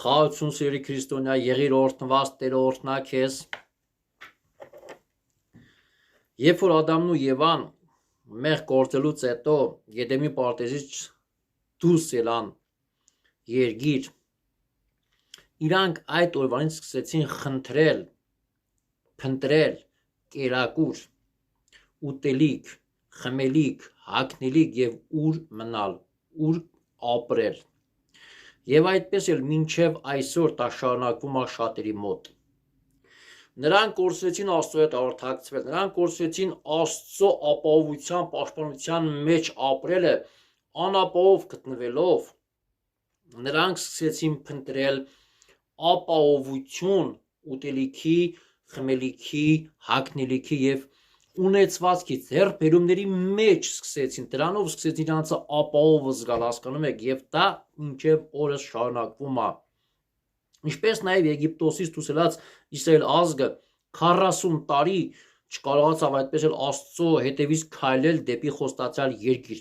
Խաղացուն սիրելի քրիստոնյա, եղիր օրհնված, Տերը օրհնա քեզ։ Երբ որ Ադամն ու Եվան մեղ գործելուց հետո Եդեմի պարտեզից դուրս ելան երգիր, իրանք այդ օրվանից սկսեցին խնդրել, փնտրել, կերակուր, ուտելիք, խմելիք, հագնելիք եւ ուր մնալ, ուր ապրել։ Եվ այդպես էլ մինչև այսօր դա շարունակվում է շատերի մոտ։ Նրանք կորցրեցին Աստծո հետ հաղորդակցվել, նրանք կորցրեցին Աստծո ապահովության, պաշտպանության մեջ ապրելը, անապահով գտնվելով, նրանք սկսեցին փնտրել ապահովություն ուտելիքի, խմելիքի, հագնելիքի եւ ունեցվածքի ձեռքբերումների մեջ սկսեցին, դրանով սկսեցին իրանց ապահով զգալ, հասկանում եք, եւ դա մինչեւ օրս շարունակվում է։ Ինչպես նաեւ Եգիպտոսից դուրս ելած Իսրայել ազգը 40 տարի չկարողացավ այդպես էլ Աստծո հետևից քայլել դեպի խոստացյալ երկիր։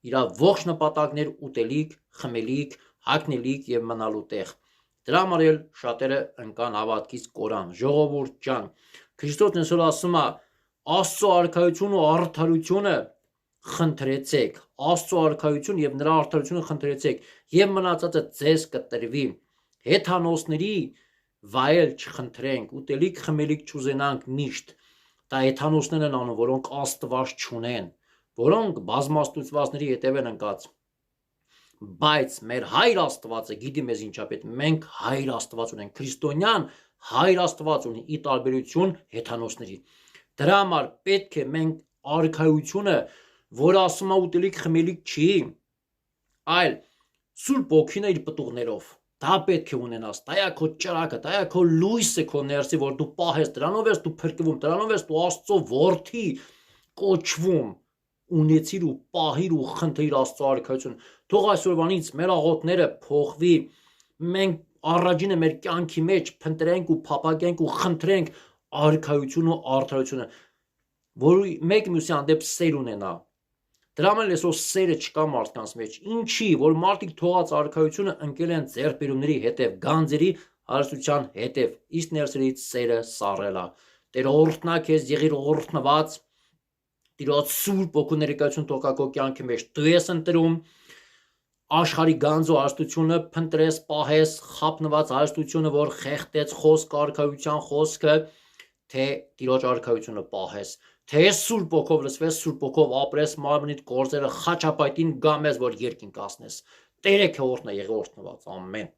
Իրա ողջ նպատակն էր ուտելիք, խմելիք, հագնելիք եւ մնալու տեղ։ Դրա համար էլ շատերը ընկան հավատքից կորան։ Ժողովուրդ ջան, Քրիստոսն այսօր ասում է Աստծո արքայություն ու արդարությունը խնդրեցեք, Աստծո արքայություն եւ նրա արդարությունը խնդրեցեք, եւ մնացածը ձեզ կտրվի։ Հեթանոսների վայել չխնդրենք, ուտելիք խմելիք չուզենանք միշտ։ Դա հեթանոսներն են անում, որոնք Աստված չունեն, որոնք բազմաստուծվածների հետև են ընկած։ Բայց մեր Հայր Աստվածը գիտի մեզ ինչա պետք, մենք Հայր Աստված ունենք, քրիստոնյան Հայր Աստված ունի ի տարբերություն հեթանոսների։ Դրա համար պետք է մենք արքայությունը, որ ասում է ուտելիք խմելիք չի, այլ Սուրբ Օքին իր պտուղներով, դա պետք է ունենաս, դա է քո ճրակը, դա է քո լույսը քո ներսի, որ դու պահես, դրանով ես դու փրկվում, դրանով ես դու Աստծո որդի կոչվում, ունեցիր ու պահիր ու խնդրիր Աստծո արքայություն։ Թող այսօրվանից մեր աղոթները փոխվի, մենք առաջինը մեր կյանքի մեջ փնտրենք ու փափագենք ու խնդրենք արքայություն ու արդարությունը, որ մեկ մյուսի հանդեպ սեր ունենա։ Դրա համար այսօր սերը չկա մարդկանց մեջ։ Ինչի, որ մարդիկ թողած արքայությունը ընկել են ձեռքբերումների հետև, գանձերի հարստության հետև, իսկ ներսերից սերը սառել է։ Տերը օրհնա քեզ, եղիր օրհնված, Տիրոջ Սուրբ Օգու ներկայություն թող կա քո կյանքի մեջ։ Դու ես ընտրում աշխարհի գանձ ու հարստությունը, փնտրես, պահես, խապնված հարստությունը, որ խեղդեց խոսք արքայության խոսքը, թե Տիրոջ արքայությունը պահես, թե Սուրբ Օգով լսվես, Սուրբ Օգով ապրես, մարմնիդ գործերը խաչապայտին գամես, որ երկինք հասնես։ Տերը քեզ օրհնա, եղի օրհնված, ամեն։